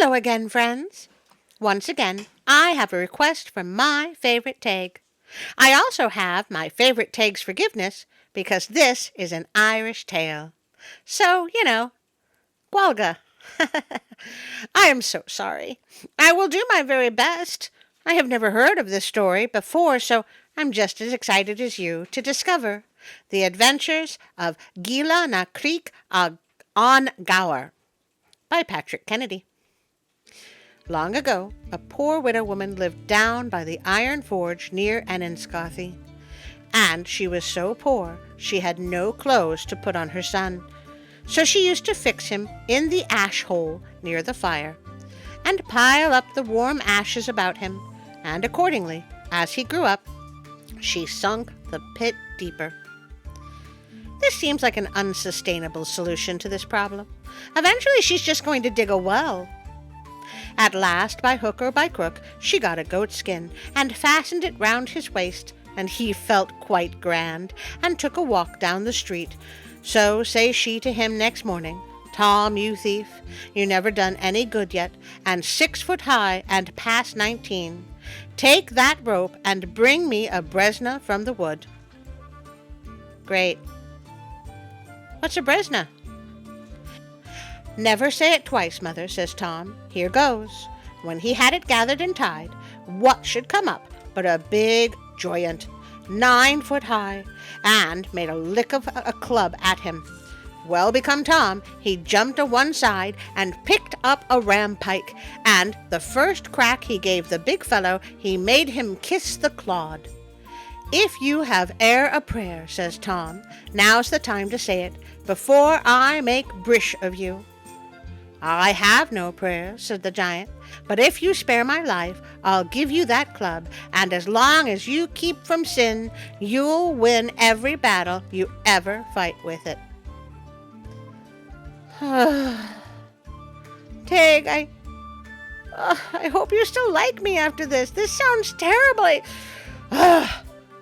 Hello again, friends. Once again, I have a request from My Favorite Taig. I also have My Favorite Taig's forgiveness because this is an Irish tale. So, Gwalga. I am so sorry. I will do my very best. I have never heard of this story before, so I'm just as excited as you to discover the adventures of Gilla na Chreck on Gour by Patrick Kennedy. Long ago, a poor widow woman lived down by the iron forge near Enniscorthy, and she was so poor she had no clothes to put on her son. So she used to fix him in the ash hole near the fire, and pile up the warm ashes about him, and accordingly, as he grew up, she sunk the pit deeper. This seems like an unsustainable solution to this problem. Eventually, she's just going to dig a well. At last, by hook or by crook, she got a goat skin and fastened it round his waist, and he felt quite grand, and took a walk down the street. So says she to him next morning, "Tom, you thief, you never done any good yet, and 6 foot high, and past 19. Take that rope and bring me a bresna from the wood." Great. What's a bresna? "Never say it twice, mother," says Tom. "Here goes." When he had it gathered and tied, what should come up but a big giant, 9 foot high, and made a lick of a club at him. Well become Tom, he jumped to one side and picked up a rampike, and the first crack he gave the big fellow, he made him kiss the clod. "If you have e'er a prayer," says Tom, "now's the time to say it, before I make brish of you." "I have no prayer," said the giant, "but if you spare my life, I'll give you that club, and as long as you keep from sin, you'll win every battle you ever fight with it." Taig, I hope you still like me after this. This sounds terrible.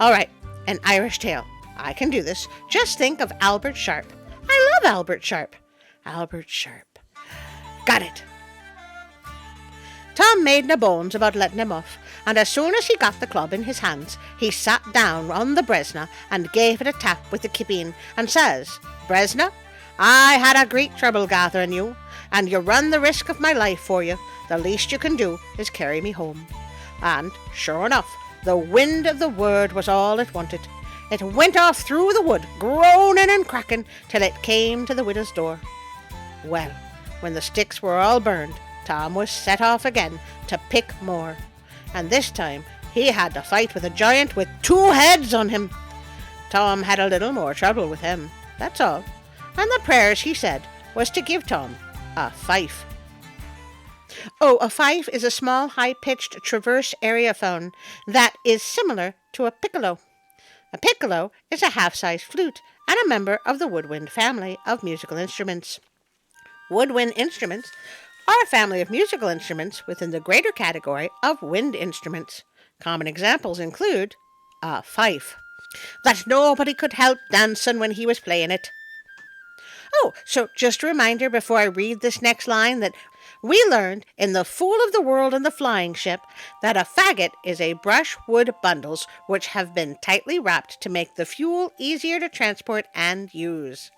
All right, an Irish tale. I can do this. Just think of Albert Sharpe. I love Albert Sharpe. Albert Sharpe. Got it. Tom made no bones about letting him off, and as soon as he got the club in his hands, he sat down on the bresna and gave it a tap with the kippeen, and says, "Bresna, I had a great trouble gathering you, and you run the risk of my life for you. The least you can do is carry me home." And, sure enough, the wind of the word was all it wanted. It went off through the wood, groaning and cracking, till it came to the widow's door. Well, when the sticks were all burned, Tom was set off again to pick more, and this time he had to fight with a giant with 2 heads on him. Tom had a little more trouble with him, that's all, and the prayers he said was to give Tom a fife. Oh, a fife is a small, high-pitched transverse aeriophone that is similar to a piccolo. A piccolo is a half-sized flute and a member of the woodwind family of musical instruments. Woodwind instruments are a family of musical instruments within the greater category of wind instruments. Common examples include a fife, that nobody could help dancing when he was playing it. Oh, so just a reminder before I read this next line that we learned in The Fool of the World and the Flying Ship that a faggot is a brushwood bundles which have been tightly wrapped to make the fuel easier to transport and use.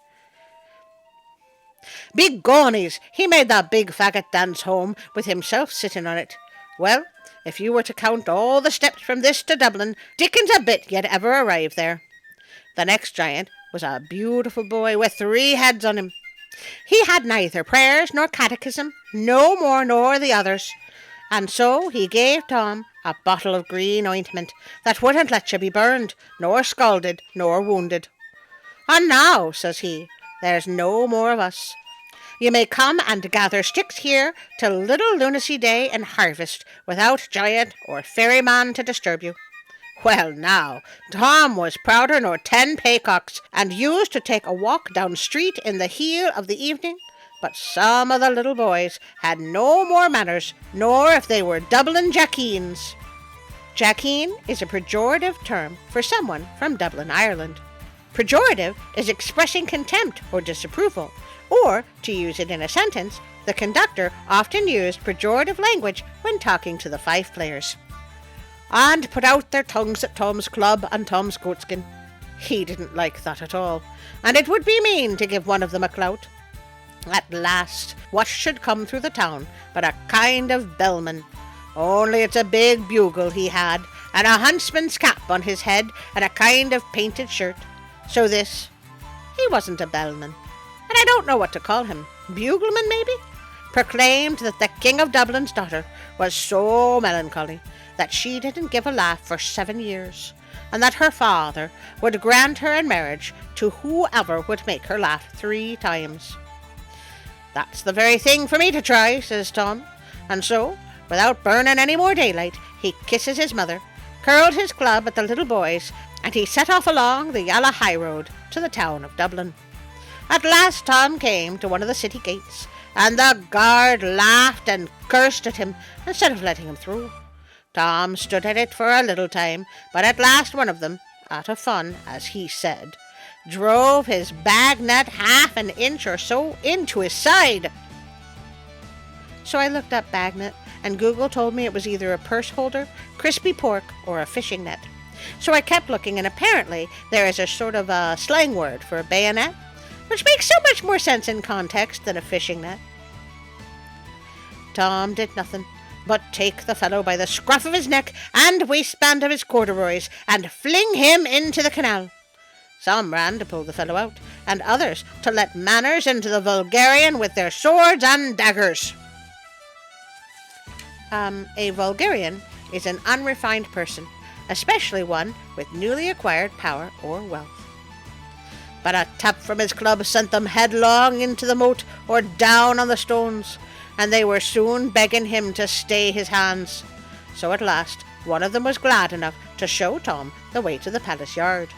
Big gonies, he made that big faggot dance home with himself sitting on it. Well, if you were to count all the steps from this to Dublin, dickens a bit you'd ever arrive there. The next giant was a beautiful boy with 3 heads on him. He had neither prayers nor catechism, no more nor the others, and so he gave Tom a bottle of green ointment that wouldn't let you be burned, nor scalded, nor wounded. "And now," says he, "there's no more of us. You may come and gather sticks here till Little Lunacy Day and harvest, without giant or fairyman to disturb you." Well now, Tom was prouder nor 10 paycocks, and used to take a walk down street in the heel of the evening, but some of the little boys had no more manners, nor if they were Dublin jackeens. Jackeen is a pejorative term for someone from Dublin, Ireland. Pejorative is expressing contempt or disapproval, or, to use it in a sentence, the conductor often used pejorative language when talking to the fife players. And put out their tongues at Tom's club and Tom's goatskin. He didn't like that at all, and it would be mean to give one of them a clout. At last, what should come through the town but a kind of bellman, only it's a big bugle he had, and a huntsman's cap on his head, and a kind of painted shirt. So this, he wasn't a bellman, and I don't know what to call him, bugleman maybe, proclaimed that the King of Dublin's daughter was so melancholy that she didn't give a laugh for 7 years, and that her father would grant her in marriage to whoever would make her laugh 3 times. That's the very thing for me to try, says Tom, and so, without burning any more daylight, he kisses his mother, curled his club at the little boys, and he set off along the Yalla high road to the town of Dublin. At last Tom came to one of the city gates, and the guard laughed and cursed at him instead of letting him through. Tom stood at it for a little time, but at last one of them, out of fun, as he said, drove his bagnet half an inch or so into his side. So I looked up bagnet, and Google told me it was either a purse holder, crispy pork, or a fishing net. So I kept looking, and apparently there is a sort of a slang word for a bayonet, which makes so much more sense in context than a fishing net. Tom did nothing but take the fellow by the scruff of his neck and waistband of his corduroys, and fling him into the canal. Some ran to pull the fellow out, and others to let manners into the vulgarian with their swords and daggers. A vulgarian is an unrefined person, especially one with newly acquired power or wealth. But a tap from his club sent them headlong into the moat or down on the stones, and they were soon begging him to stay his hands. So at last one of them was glad enough to show Tom the way to the palace yard,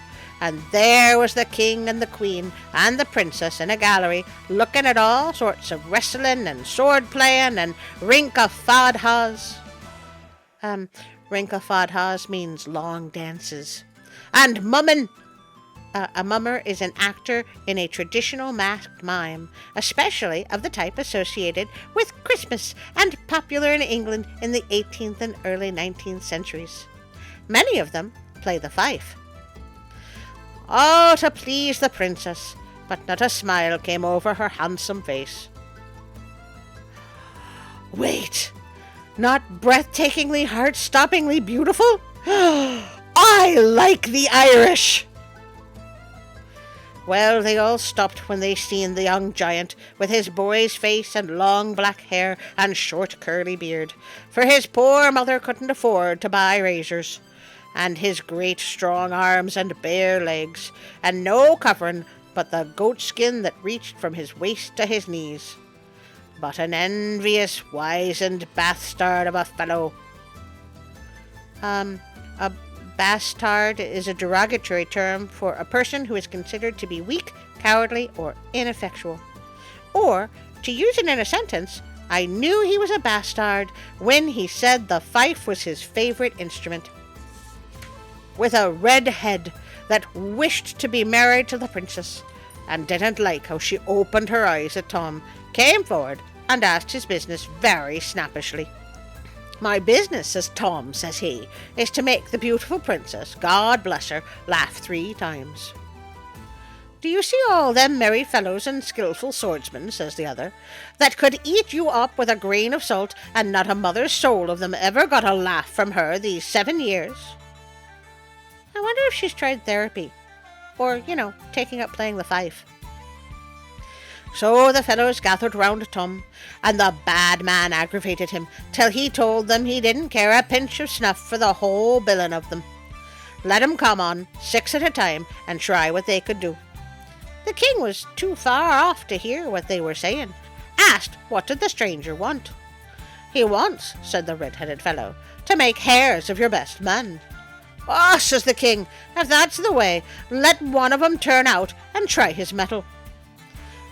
and there was the king and the queen and the princess in a gallery, looking at all sorts of wrestling and sword playing and rink-a-fad-has. Rink-a-fad-has means long dances. And mumming. A mummer is an actor in a traditional masked mime, especially of the type associated with Christmas and popular in England in the 18th and early 19th centuries. Many of them play the fife. Oh, to please the princess, but not a smile came over her handsome face. Wait, not breathtakingly, heart-stoppingly beautiful? I like the Irish! Well, they all stopped when they seen the young giant, with his boy's face and long black hair and short curly beard, for his poor mother couldn't afford to buy razors, and his great strong arms and bare legs, and no covering but the goatskin that reached from his waist to his knees. But an envious, wizened bastard of a fellow. A bastard is a derogatory term for a person who is considered to be weak, cowardly, or ineffectual. Or, to use it in a sentence, I knew he was a bastard when he said the fife was his favourite instrument. With a red head that wished to be married to the princess, and didn't like how she opened her eyes at Tom, came forward and asked his business very snappishly. My business, says Tom, says he, is to make the beautiful princess, God bless her, laugh 3 times. Do you see all them merry fellows and skilful swordsmen, says the other, that could eat you up with a grain of salt, and not a mother's soul of them ever got a laugh from her these 7 years? I wonder if she's tried therapy, or, taking up playing the fife. So the fellows gathered round Tom, and the bad man aggravated him, till he told them he didn't care a pinch of snuff for the whole billing of them. Let 'em come on, 6 at a time, and try what they could do. The king was too far off to hear what they were saying, asked what did the stranger want. He wants, said the red-headed fellow, to make hares of your best man. Oh, says the king, if that's the way, let one of 'em turn out and try his mettle.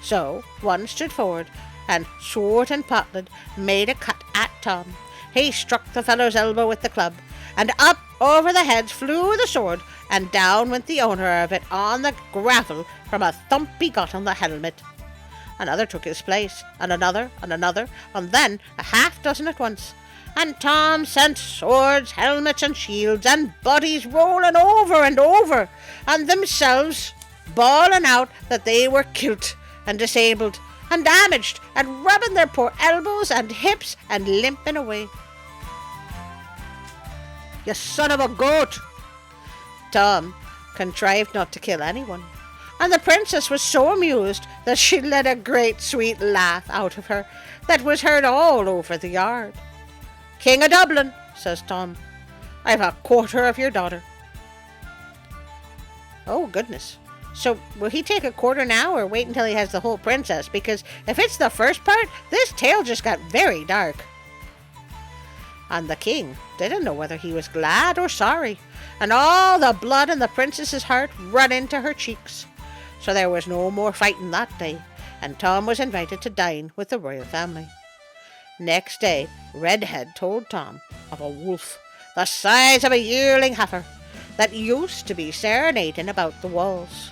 So one stood forward, and, sword and potlet, made a cut at Tom. He struck the fellow's elbow with the club, and up Over the heads flew the sword, and down went the owner of it on the gravel from a thump he got on the helmet. Another took his place, and another, and then a half-dozen at once. And Tom sent swords, helmets, and shields, and bodies rolling over and over, and themselves bawling out that they were kilt and disabled and damaged, and rubbing their poor elbows and hips and limping away. "You son of a goat!" Tom contrived not to kill anyone, and the princess was so amused that she let a great sweet laugh out of her that was heard all over the yard. "King of Dublin," says Tom, "I've a quarter of your daughter." Oh, goodness. So will he take a quarter now or wait until he has the whole princess? Because if it's the first part, this tale just got very dark. And the king didn't know whether he was glad or sorry, and all the blood in the princess's heart run into her cheeks. So there was no more fighting that day, and Tom was invited to dine with the royal family. Next day, Redhead told Tom of a wolf, the size of a yearling heifer, that used to be serenading about the walls.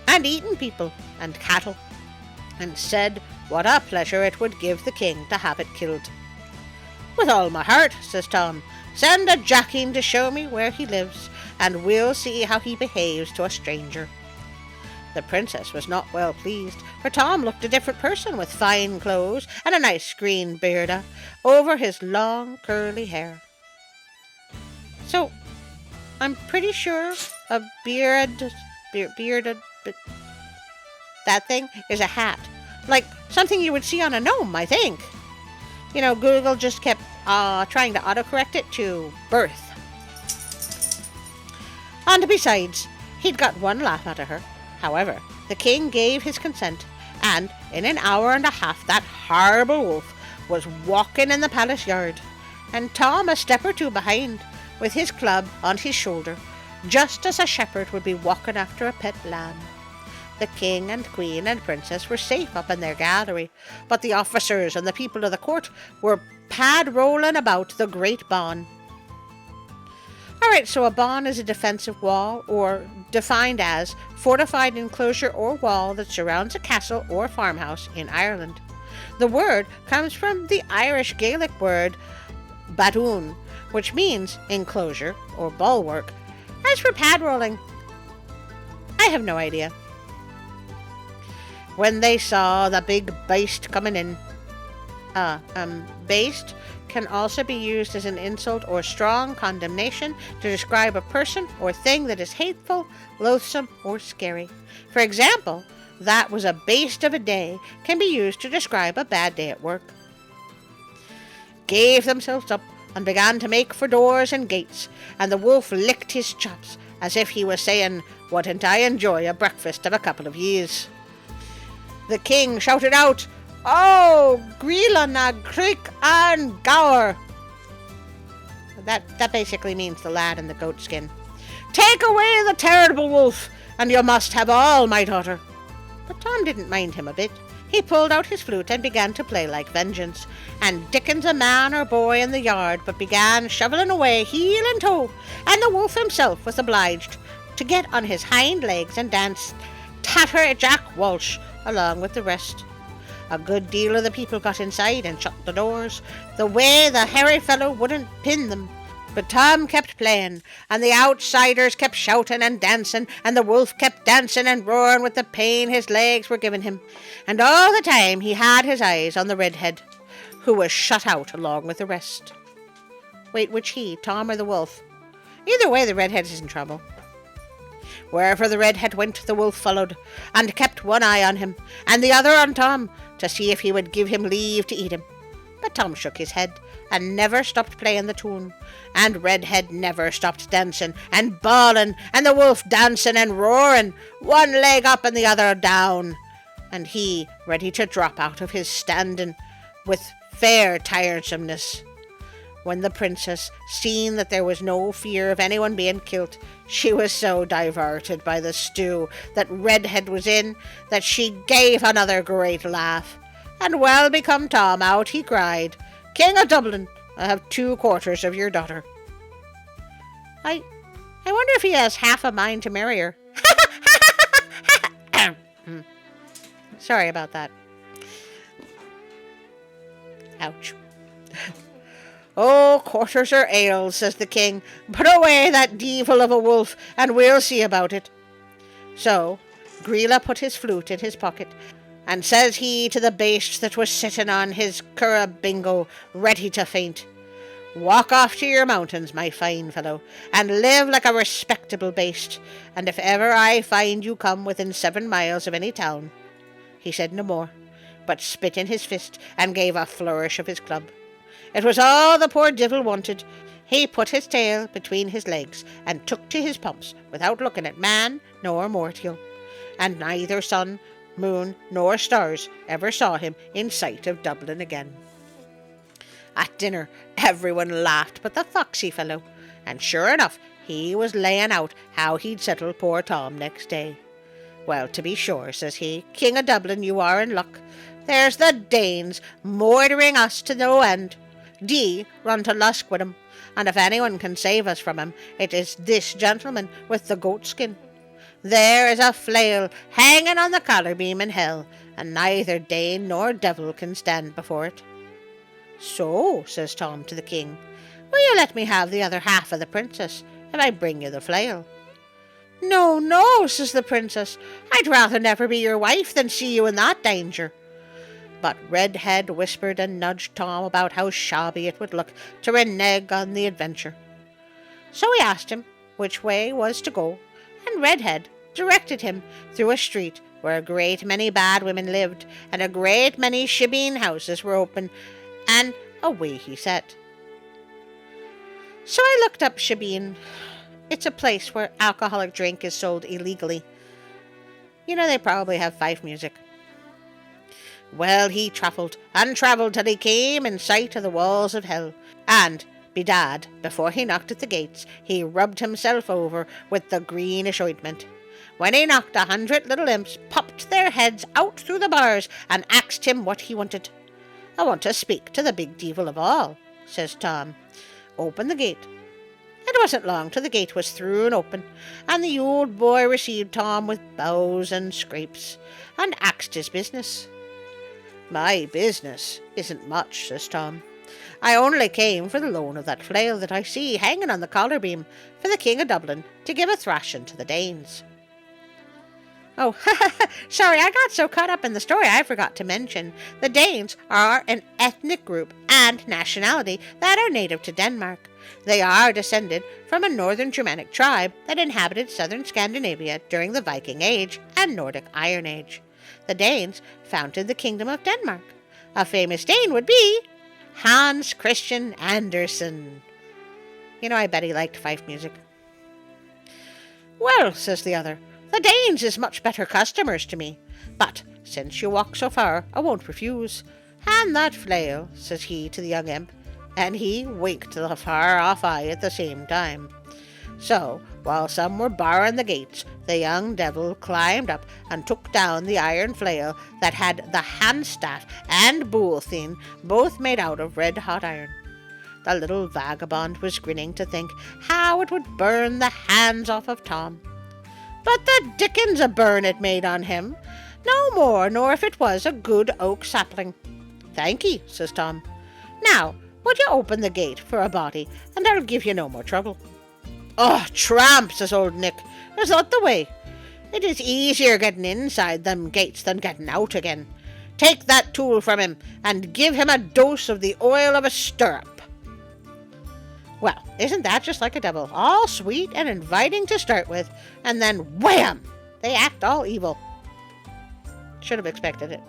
And eating people and cattle, and said what a pleasure it would give the king to have it killed. "With all my heart," says Tom. "Send a jackeen to show me where he lives, and we'll see how he behaves to a stranger." The princess was not well pleased, for Tom looked a different person with fine clothes and a nice green beard over his long curly hair. So, I'm pretty sure a bearded, that thing is a hat. Like something you would see on a gnome, I think. You know, Google just kept trying to autocorrect it to birth. And besides, he'd got one laugh out of her. However, the king gave his consent, and in an hour and a half that horrible wolf was walking in the palace yard, and Tom a step or two behind, with his club on his shoulder, just as a shepherd would be walking after a pet lamb. The king and queen and princess were safe up in their gallery, but the officers and the people of the court were pad-rolling about the great bawn. All right, so a bawn is a defensive wall, or defined as fortified enclosure or wall that surrounds a castle or farmhouse in Ireland. The word comes from the Irish Gaelic word badún, which means enclosure or bulwark. As for pad rolling, I have no idea. When they saw the big beast coming in, beast can also be used as an insult or strong condemnation to describe a person or thing that is hateful, loathsome, or scary. For example, that was a beast of a day can be used to describe a bad day at work. Gave themselves up and began to make for doors and gates, and the wolf licked his chops as if he was saying, "Wouldn't I enjoy a breakfast of a couple of years?" The king shouted out, "Oh, Gilla na Chreck and Gour." That basically means the lad in the goat skin. "Take away the terrible wolf, and you must have all my daughter." But Tom didn't mind him a bit. He pulled out his flute and began to play like vengeance, and dickens a man or boy in the yard but began shoveling away heel and toe, and the wolf himself was obliged to get on his hind legs and dance Tatter Jack Walsh along with the rest. A good deal of the people got inside and shut the doors, the way the hairy fellow wouldn't pin them. But Tom kept playing, and the outsiders kept shouting and dancing, and the wolf kept dancing and roaring with the pain his legs were giving him. And all the time he had his eyes on the redhead, who was shut out along with the rest. Wait, which he, Tom or the wolf? Either way, the redhead is in trouble. Wherever the redhead went, the wolf followed, and kept one eye on him, and the other on Tom, to see if he would give him leave to eat him. But Tom shook his head, and never stopped playing the tune, and Redhead never stopped dancing, and bawling, and the wolf dancing and roaring, one leg up and the other down, and he ready to drop out of his standing with fair tiresomeness. When the princess seen that there was no fear of anyone being killed, she was so diverted by the stew that Redhead was in that she gave another great laugh, and well become Tom, out he cried, "King of Dublin, I have 2/4 of your daughter." I wonder if he has half a mind to marry her. Sorry about that. Ouch. "Oh, quarters or ale," says the king. "Put away that devil of a wolf, and we'll see about it." So Gilla put his flute in his pocket, and says he to the baste that was sitting on his currabingo, ready to faint, "Walk off to your mountains, my fine fellow, and live like a respectable baste, and if ever I find you come within 7 miles of any town—" He said no more, but spit in his fist and gave a flourish of his club. It was all the poor divil wanted. He put his tail between his legs and took to his pumps without looking at man nor mortal, and neither sun, moon, nor stars ever saw him in sight of Dublin again. At dinner everyone laughed but the foxy fellow, and sure enough he was laying out how he'd settle poor Tom next day. "Well, to be sure," says he, "King of Dublin, you are in luck. There's the Danes murdering us to no end. Dee run to Lusk with 'em, and if anyone can save us from him, it is this gentleman with the goatskin. There is a flail hanging on the collar beam in hell, and neither Dane nor devil can stand before it." "So," says Tom to the king, "will you let me have the other half of the princess if I bring you the flail?" "No, no," says the princess, "I'd rather never be your wife than see you in that danger." But Redhead whispered and nudged Tom about how shabby it would look to renege on the adventure. So he asked him which way was to go, and Redhead directed him through a street where a great many bad women lived, and a great many shebeen houses were open, and away he set. So I looked up shebeen. It's a place where alcoholic drink is sold illegally. You know, they probably have fife music. Well, he travelled and travelled till he came in sight of the walls of hell, and, bedad, before he knocked at the gates, he rubbed himself over with the greenish ointment. When he knocked, 100 little imps popped their heads out through the bars and asked him what he wanted. "I want to speak to the big devil of all," says Tom. "Open the gate." It wasn't long till the gate was thrown open, and the old boy received Tom with bows and scrapes, and axed his business. "My business isn't much," says Tom. "I only came for the loan of that flail that I see hanging on the collar beam for the King of Dublin to give a thrashing to the Danes." Oh, sorry, I got so caught up in the story I forgot to mention the Danes are an ethnic group and nationality that are native to Denmark. They are descended from a northern Germanic tribe that inhabited southern Scandinavia during the Viking Age and Nordic Iron Age. The Danes founded the Kingdom of Denmark. A famous Dane would be Hans Christian Andersen. You know, I bet he liked fife music. "Well," says the other, "the Danes is much better customers to me, but since you walk so far, I won't refuse. Hand that flail," says he to the young imp, and he winked the far-off eye at the same time. So, while some were barring the gates, the young devil climbed up and took down the iron flail that had the handstaff and bowl thing, both made out of red-hot iron. The little vagabond was grinning to think how it would burn the hands off of Tom. But the dickens a burn it made on him, no more nor if it was a good oak sapling. "Thank'ee," says Tom. "Now, would you open the gate for a body, and I'll give you no more trouble." "Oh, tramp," says old Nick, "is that the way? It is easier getting inside them gates than getting out again. Take that tool from him, and give him a dose of the oil of a stirrup." Well, isn't that just like a devil? All sweet and inviting to start with, and then wham! They act all evil. Should have expected it.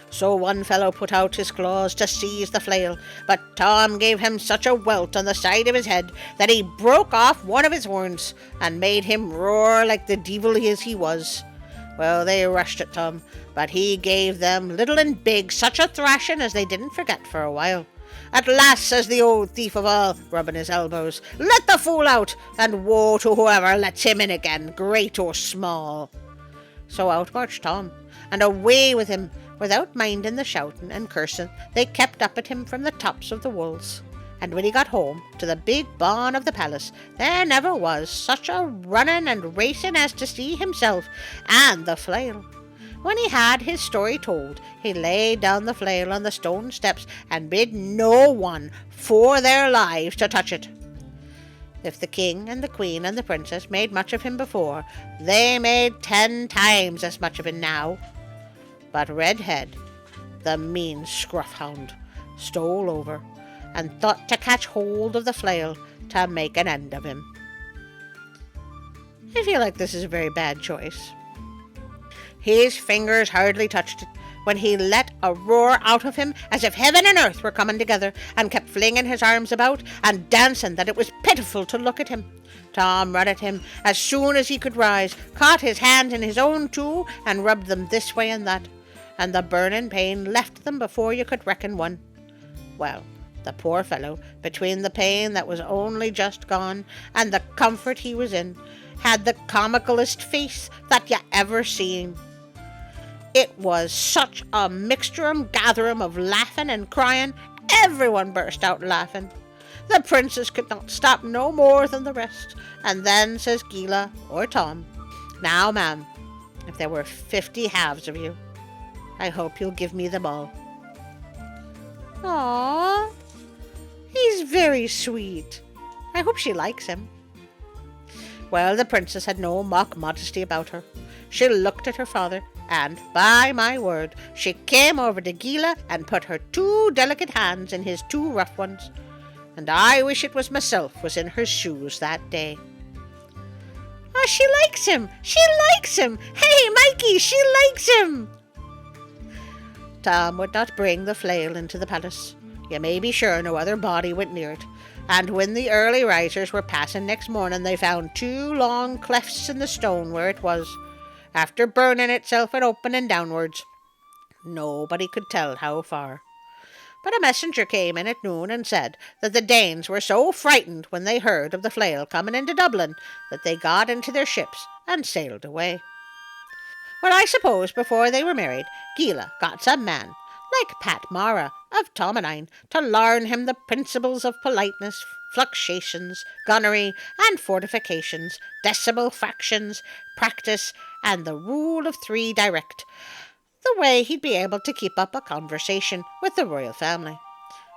So one fellow put out his claws to seize the flail, but Tom gave him such a welt on the side of his head that he broke off one of his horns and made him roar like the devil he was. Well, they rushed at Tom, but he gave them, little and big, such a thrashing as they didn't forget for a while. "At last," says the old thief of all, rubbing his elbows, "let the fool out, and woe to whoever lets him in again, great or small." So out marched Tom, and away with him Without minding the shouting and cursing they kept up at him from the tops of the walls. And when he got home to the big bawn of the palace, there never was such a running and racing as to see himself and the flail. When he had his story told, he laid down the flail on the stone steps and bid no one for their lives to touch it. If the king and the queen and the princess made much of him before, they made 10 times as much of him now. But Redhead, the mean scruff-hound, stole over and thought to catch hold of the flail to make an end of him. I feel like this is a very bad choice. His fingers hardly touched it when he let a roar out of him as if heaven and earth were coming together, and kept flinging his arms about and dancing that it was pitiful to look at him. Tom ran at him as soon as he could rise, caught his hands in his own too, and rubbed them this way and that, and the burning pain left them before you could reckon one. Well, the poor fellow, between the pain that was only just gone and the comfort he was in, had the comicalest face that you ever seen. It was such a mixturum gatherum of laughing and crying, everyone burst out laughing. The princess could not stop no more than the rest, and then says Gilla or Tom, "Now, ma'am, if there were 50 halves of you, I hope you'll give me them all." "Aww, he's very sweet. I hope she likes him." Well, the princess had no mock modesty about her. She looked at her father, and, by my word, she came over to Gilla and put her 2 delicate hands in his 2 rough ones, and I wish it was myself was in her shoes that day. "Oh, she likes him! She likes him! Hey, Mikey, she likes him!" Tom would not bring the flail into the palace. You may be sure no other body went near it, and when the early risers were passing next morning they found 2 long clefts in the stone where it was, after burning itself and opening downwards. Nobody could tell how far. But a messenger came in at noon and said that the Danes were so frightened when they heard of the flail coming into Dublin that they got into their ships and sailed away. Well, I suppose before they were married, Gilla got some man, like Pat Mara of Tomanine, to learn him the principles of politeness, fluctuations, gunnery, and fortifications, decimal fractions, practice, and the rule of 3 direct, the way he'd be able to keep up a conversation with the royal family.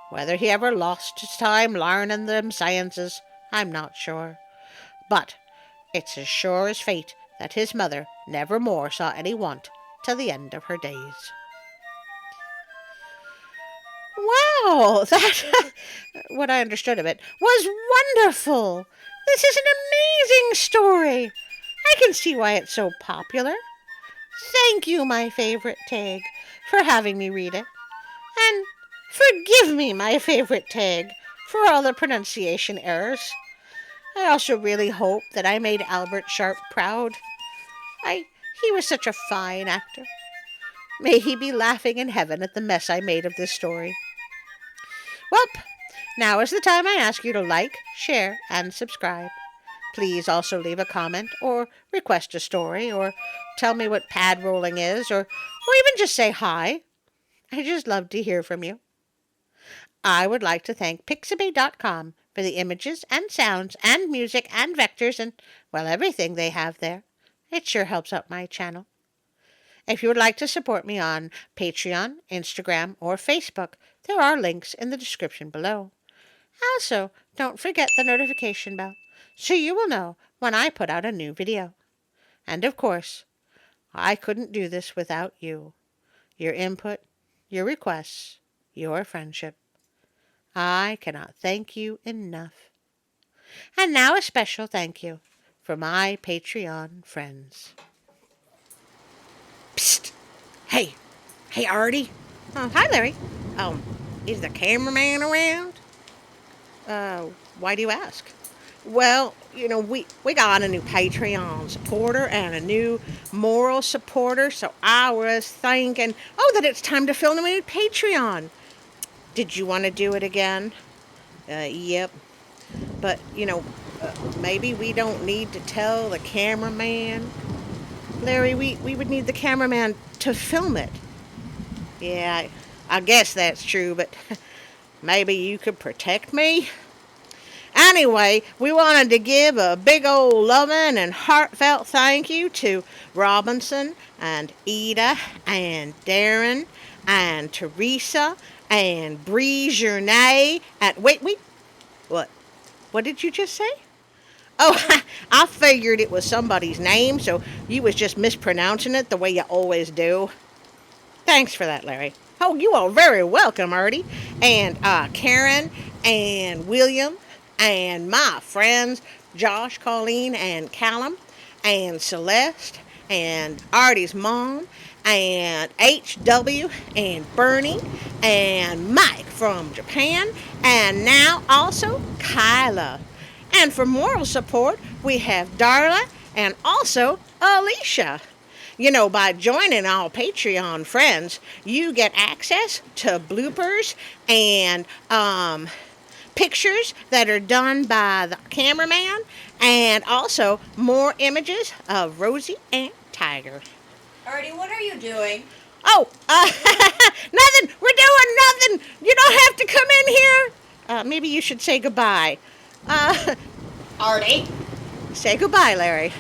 Whether he ever lost his time learning them sciences, I'm not sure. But it's as sure as fate that his mother never more saw any want till the end of her days. Wow, that, what I understood of it, was wonderful. This is an amazing story. I can see why it's so popular. Thank you, My Favorite Taig, for having me read it. And forgive me, My Favorite Taig, for all the pronunciation errors. I also really hope that I made Albert Sharpe proud. He was such a fine actor. May he be laughing in heaven at the mess I made of this story. Well, now is the time I ask you to like, share, and subscribe. Please also leave a comment or request a story or tell me what pad rolling is or even just say hi. I just love to hear from you. I would like to thank Pixabay.com for the images and sounds and music and vectors and, well, everything they have there. It sure helps out my channel. If you would like to support me on Patreon, Instagram, or Facebook, there are links in the description below. Also, don't forget the notification bell, so you will know when I put out a new video. And of course, I couldn't do this without you. Your input, your requests, your friendship. I cannot thank you enough. And now a special thank you for my Patreon friends. Psst! Hey, Artie. Oh, hi, Larry. Is the cameraman around? Why do you ask? Well, we got a new Patreon supporter and a new moral supporter, so I was thinking, that it's time to film a new Patreon. Did you want to do it again? Yep. But, maybe we don't need to tell the cameraman. Larry, we would need the cameraman to film it. Yeah, I guess that's true, but maybe you could protect me? Anyway, we wanted to give a big old loving and heartfelt thank you to Robinson and Ida and Darren and Teresa and Bree Journay and wait, what? What did you just say? Oh, I figured it was somebody's name, so you was just mispronouncing it the way you always do. Thanks for that, Larry. Oh, you are very welcome, Artie. And Karen and William and my friends Josh, Colleen, and Callum and Celeste and Artie's mom and HW and Bernie and Mike from Japan and now also Kyla. And for moral support, we have Darla and also Alicia. You know, by joining our Patreon friends, you get access to bloopers and pictures that are done by the cameraman, and also more images of Rosie and Tiger. Artie, what are you doing? Oh, nothing. We're doing nothing. You don't have to come in here. Maybe you should say goodbye. Artie? Say goodbye, Larry.